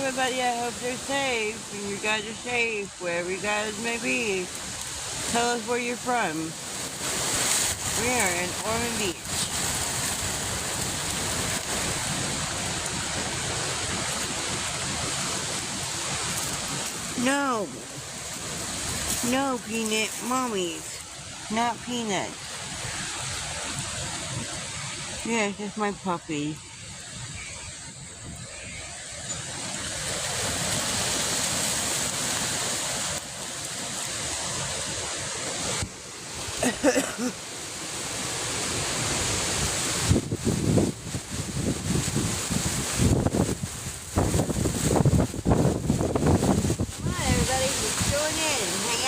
everybody. I hope they're safe and you guys are safe wherever you guys may be. Tell us where you're from. We are in Ormond Beach. No. No, Peanut. Mommies. Not Peanut. Yes, it's my puppy. Come on, everybody, just join in and hang